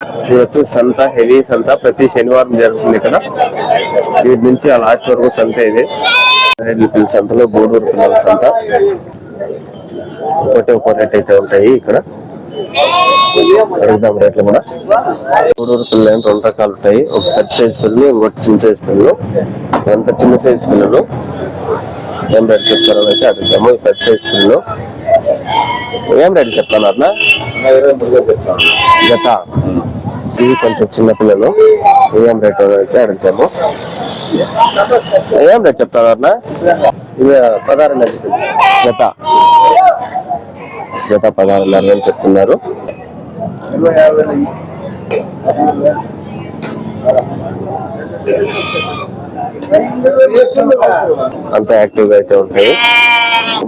చూడొచ్చు సంత, హెవీ సంత ప్రతి శనివారం జరుగుతుంది ఇక్కడ. వీటి నుంచి ఆ లాస్ట్ వరకు సంత ఇది. సంతలో గూడూరు పిల్లల సంత. ఒక్కో రేట్ అయితే ఉంటాయి ఇక్కడ. అడుగుదాం రేట్లు కూడా. గూడూరు పిల్లలు 2 రకాలు ఉంటాయి. ఒక పెద్ద సైజ్ పిల్లలు, ఇంకోటి చిన్న సైజ్ పిల్లలు. ఎంత చిన్న సైజ్ పిల్లలు ఏం రేట్ చెప్తారో అయితే అడుగుదాము. ఈ పెద్ద సైజ్ పిల్లలు ఏం రేట్ చెప్తాను అట్లా జత. ఇవి కొంచెం చిన్న పిల్లలు ఏం రేట్ అయితే అడుగుతాము. ఏం రేట్ చెప్తాను అట్లా. ఇవి 16,500 జత. జత 16,500 చెప్తున్నారు. అంత యాక్టివ్ గా అయితే ఉంటాయి.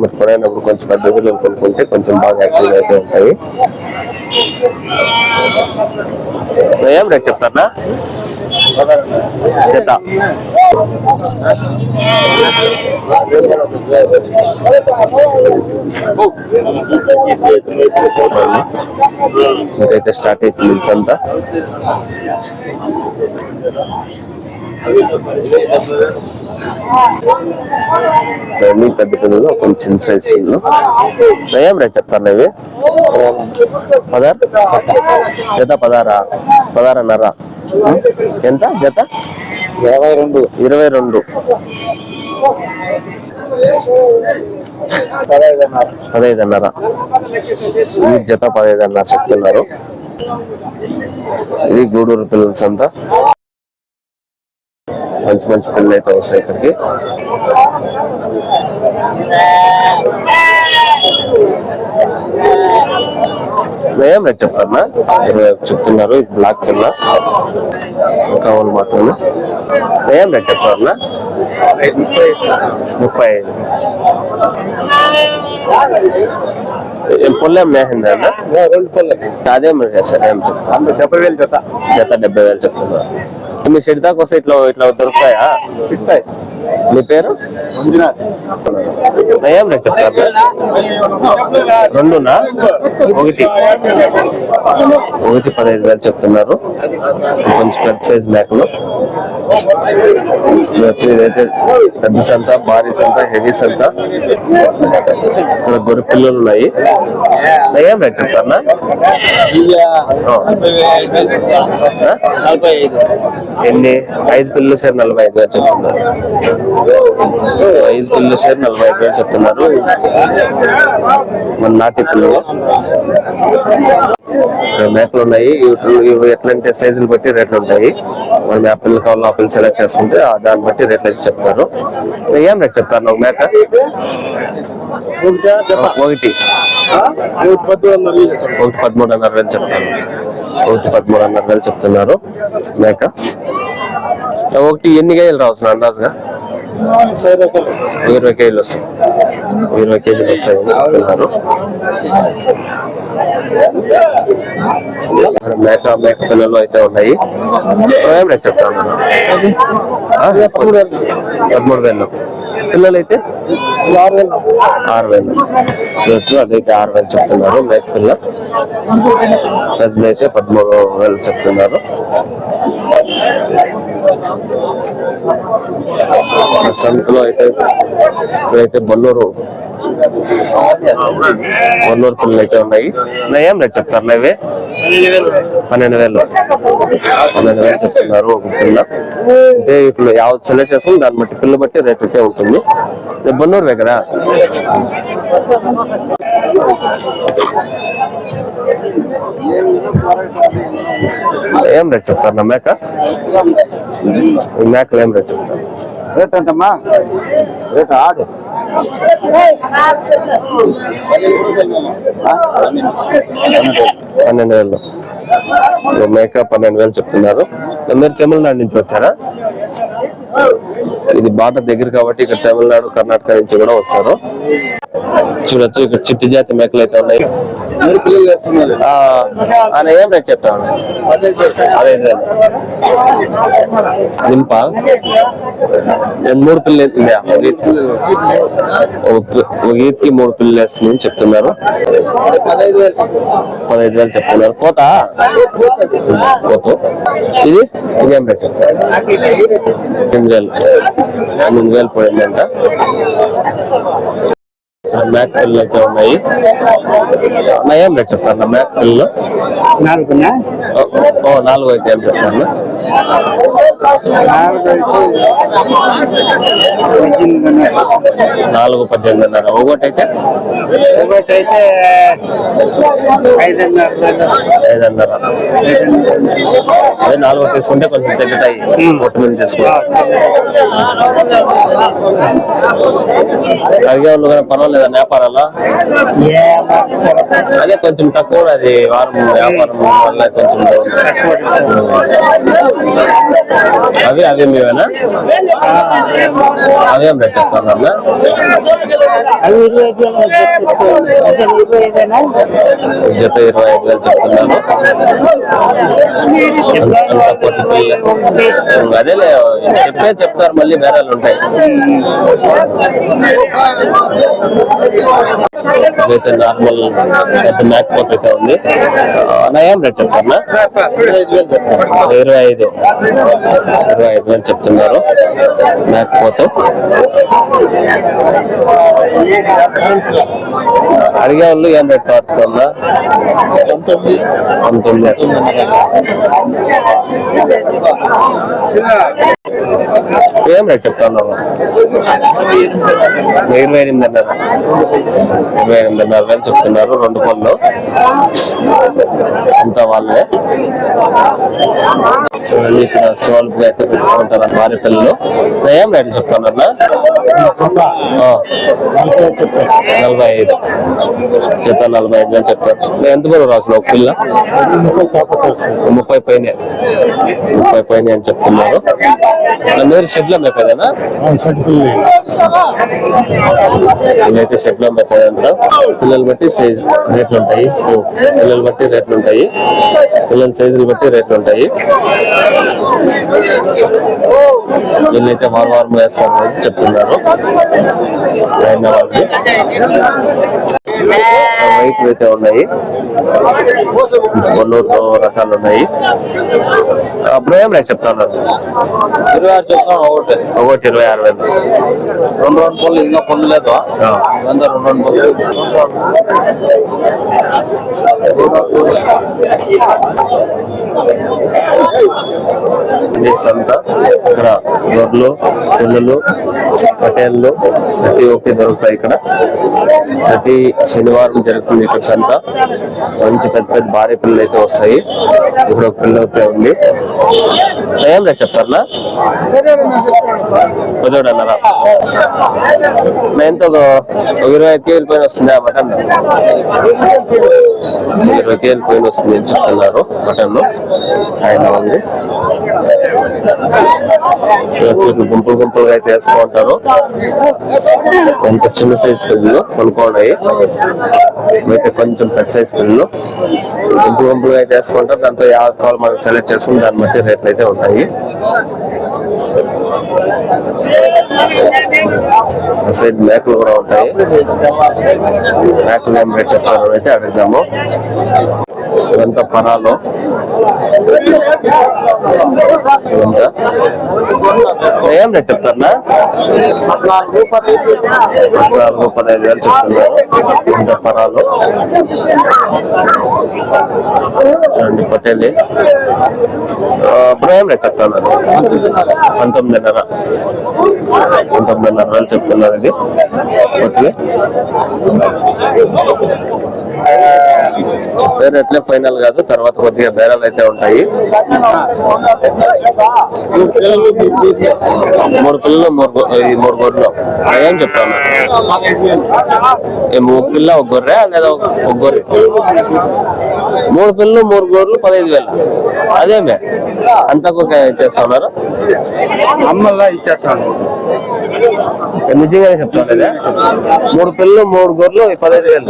మరి కొనైనప్పుడు కొంచెం పెద్ద పిల్లలు కొనుక్కుంటే కొంచెం బాగా యాక్టివ్ గా అయితే ఉంటాయి. ఏం రేట్ చెప్తారా జత? ఇంకైతే స్టార్ట్ అవుతుంది అంతా. పెద్ద పిల్లలు, కొంచెం సైజ్ పిల్లలు. ఏం రేట్ చెప్తారు ఇవి? 16 జత. 16,500 ఎంత జత? 22. 15,500 ఈ జత 15,500 చెప్తున్నారు. ఇది గూడూరు పిల్లల సంత. మంచి మంచి పిల్లలు అయితే వస్తాయి ఇక్కడికి. ఏం రేట్ చెప్తారా? 20 చెప్తున్నారు. ఇది బ్లాక్ పిల్ల కావాలి మాత్రమే. ఏం రేట్ చెప్తారా? 35. పొల్లెం మేహిందా అన్న? 2 పొల్లెం. అదే మరి ఏం చెప్తాను? 70,000 జత. జత 70,000 చెప్తున్నారు. మీ షెడ్ దాకా వస్తే ఇట్లా దొరుకుతాయా? మీ పేరు? ఏం రేట్ చెప్తారు? 2నా? 1 15,000 చెప్తున్నారు. కొంచెం పెద్ద సైజ్ మేకలు. ఇదైతే పెద్ద సంత, భారీ సంత, హెవీ సంత. ఇక్కడ గొర్రె పిల్లలు ఉన్నాయి. ఏం రేట్ చెప్తారా? ఎన్ని? 5 పిల్లలు సేర్ 45,000 చెప్తున్నారు. 5 పిల్లలు సేర్ 45,000 చెప్తున్నారు. మన నాటి పిల్లలు. మేకలు ఉన్నాయి. ఇవి ఎట్లాంటి సైజులు బట్టి రేట్లు ఉంటాయి. మనం ఆ పిల్లలు కావాలో ఆ పిల్లలు సెలెక్ట్ చేసుకుంటే దాన్ని బట్టి రేట్లు అయితే చెప్తారు. ఏం రేట్ చెప్తారు నాకు మేక? 1 13,500 చెప్తాను. 13,500 చెప్తున్నారు మేక. 1 ఎన్ని కేజీలు రావచ్చు అందాజుగా? 20 కేజీలు వస్తాయి. 20 కేజీలు వస్తాయని చెప్తున్నారు. మేక పిల్లలు అయితే ఉన్నాయి. ఏం రేట్ చెప్తాను? 13,000. పిల్లలు అయితే 6,000 చూడొచ్చు. అదైతే 6,000 చెప్తున్నారు మేక పిల్ల. పెద్దదైతే 13,000 చెప్తున్నారు. సంతలో అయితే ఇప్పుడైతే బొల్లూరు పిల్లలు అయితే ఉన్నాయి. ఏం రేట్ చెప్తారు ఇవి? 12,000 చెప్తున్నారు ఒక పిల్ల. అంటే ఇప్పుడు యావత్ సెలెక్ట్ చేసుకుని దాన్ని బట్టి పిల్ల బట్టి రేట్ అయితే ఉంటుంది. బొల్లూరువే కదా. ఏం రేట్ చెప్తారు నా మేక? మేకలు ఏం రేట్ చెప్తారు? రేట్ ఎంతమ్మా? రేట్ ఆడు 12,000. మేక 12,000 చెప్తున్నారు. మీరు తమిళనాడు నుంచి వచ్చారా? ఇది బార్డర్ దగ్గర కాబట్టి ఇక్కడ తమిళనాడు, కర్ణాటక నుంచి కూడా వస్తారు. చూడొచ్చు ఇక్కడ చిట్టి జాతి మేకలు అయితే ఉన్నాయి. ఆయన ఏం రేట్ చెప్తాను? 15,000. నింప 3 పిల్లలు వేస్తుందా? ఒక ఈత్కి 3 పిల్లలు వేస్తుంది అని చెప్తున్నారు. 15,000 చెప్తున్నారు. పోతా పోతూ ఇది ఇదేం రేట్ చెప్తారు? 8,000 పోయిందంట. మ్యాక్ పిల్లలు అయితే ఉన్నాయి. ఏం రేట్ చెప్తాను మ్యాక్ పిల్లలు? 4 అయితే ఏం చెప్తాను? 4,18,500. ఒకటి అయితే 5,500. అదే 4 తీసుకుంటే కొంచెం తగ్గుతాయి. ఒట్టు మీద తీసుకుంటా అడిగే వాళ్ళు కూడా పర్వాలేదా వ్యాపారాలు? అదే కొంచెం తక్కువ అది వారం వ్యాపారం వల్ల కొంచెం అవి మీవేనా? అవేం రేట్ చెప్తాను అన్నా? జత 25,000 చెప్తున్నాను. అంత పొట్టి పిల్ల అదేలే చెప్తారు మళ్ళీ బేరాలు ఉంటాయి. ఇదైతే నార్మల్ పెద్ద మ్యాక్ పోత అయితే ఉంది. నా ఏం రేట్ చెప్తారా? 25,000 చెప్తున్నారు మ్యాక్ పోత. అడిగే వాళ్ళు ఏం రేట్ పడుతుందా? 19,000. ఏం రేట్ చెప్తున్నావు? 28,500 చెప్తున్నారు. 2 పళ్ళు అంతా వాళ్ళే. చూడండి ఇక్కడ సోల్పు అయితే పెట్టుకుంటారు వారి పిల్లలు. ఏం రేట్ చెప్తున్నా? 45 జత 45,000 చెప్తారు. ఎంత కూడా రాసిన ఒక పిల్ల 30 పైన అని చెప్తున్నారు. మీరు షెడ్ లో మేపేదేనా? ఇదైతే షెడ్ లో మేపేదంతా. పిల్లలు బట్టి సైజ్ రేట్లు ఉంటాయి. పిల్లలు బట్టి రేట్లు ఉంటాయి. పిల్లల సైజులు బట్టి రేట్లు ఉంటాయి. వీళ్ళైతే వారం వేస్తారు అని చెప్తున్నారు. వైపులు అయితే ఉన్నాయి. 100 రకాలు ఉన్నాయి. అప్పుడు ఏం రేట్ చెప్తాను? 26 చెప్తాను. ఒకటి 26,000. 2 పళ్ళు ఇంకా పొందలేదు. 2 పళ్ళు సంత. ఇక్కడ గొర్రెలు, పిల్లలు, పటేళ్ళు ప్రతి ఒక్కటి దొరుకుతాయి. ఇక్కడ ప్రతి శనివారం జరుగుతుంది ఇక్కడ సంత. మంచి పెద్ద పెద్ద భారీ పిల్లలు అయితే వస్తాయి. ఇప్పుడు ఒక పిల్ల అయితే ఉంది. ఏం రేట్ చెప్తారా? 17,500. ఎంత ఒక 25 కేజీల పైన వస్తుంది. ఆ మటన్ 20 కేజీల పైన వస్తుంది అని చెప్తున్నారు. మటన్ ఆయన ఉంది. గుంపులుగా అయితే వేసుకుంటారు. ఎంత చిన్న సైజ్ పిల్లలు కొనుక్కోండి. అయితే కొంచెం పెద్ద సైజ్ పిల్లలు గుంపులుగా అయితే వేసుకుంటారు. దాంతో యావత్ కావాలి మనం సెలెక్ట్ చేసుకుని దాన్ని బట్టి రేట్లు అయితే ఉంటాయి. సైడ్ మేకలు కూడా ఉంటాయి. మేకలు ఏం రేట్ చెప్తారు అయితే అడుగుదాము. ఇదంతా పరాలు. ఏం రేట్ చెప్తారా? 14,15,000 చెప్తున్నారు. ఇంత పరాలు చూడండి. పటేలి ఇప్పుడు ఏం రేట్ చెప్తున్నారు? 19,500 చెప్తున్నారు. ఇది చెప్పే రేట్లే ఫైనల్ కాదు. తర్వాత కొద్దిగా బేరాలు అయితే ఉంటాయి. 3 పిల్లలు 3 గొర్రెలు. ఏం చెప్తాను? ఒక పిల్ల ఒక గొర్రె లేదా ఒక గొర్రె? 3 పిల్లలు 3 గొర్రెలు 15,000. అదేమే అంతకు ఇచ్చేస్తున్నారు. అమ్మల్లా ఇచ్చేస్తాను. నిజంగానే చెప్తాను. 3 పిల్లలు 3 గొర్రెలు 15,000.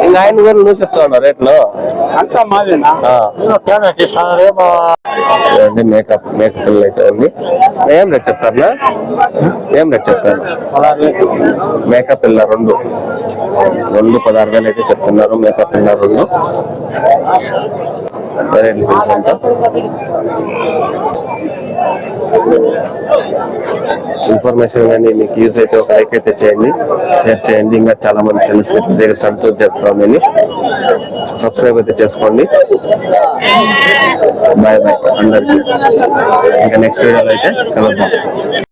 ఇంకా ఆయన కూడా నువ్వు చెప్తా ఉన్నా రేట్లు అంతా మాదేనా చూడండి మేకప్ పిల్లలు అయితే ఉంది. ఏం రేట్ చెప్తారా? ఏం రేట్ చెప్తారు? మేకప్ పిల్ల రెండు 16,000 అయితే చెప్తున్నారు. మేకప్ పిల్ల రెండు రేట్లు పిల్స్ అంతా. ఇన్ఫర్మేషన్ కానీ మీకు యూజ్ అయితే ఒక లైక్ అయితే చేయండి, షేర్ చేయండి. ఇంకా చాలా మంది తెలిస్తే దగ్గర సంతోషం చెప్తామని సబ్స్క్రైబ్ అయితే చేసుకోండి. బాయ్ బాయ్ అందరికి. ఇంకా నెక్స్ట్ వీడియోలో అయితే కలుద్దాం.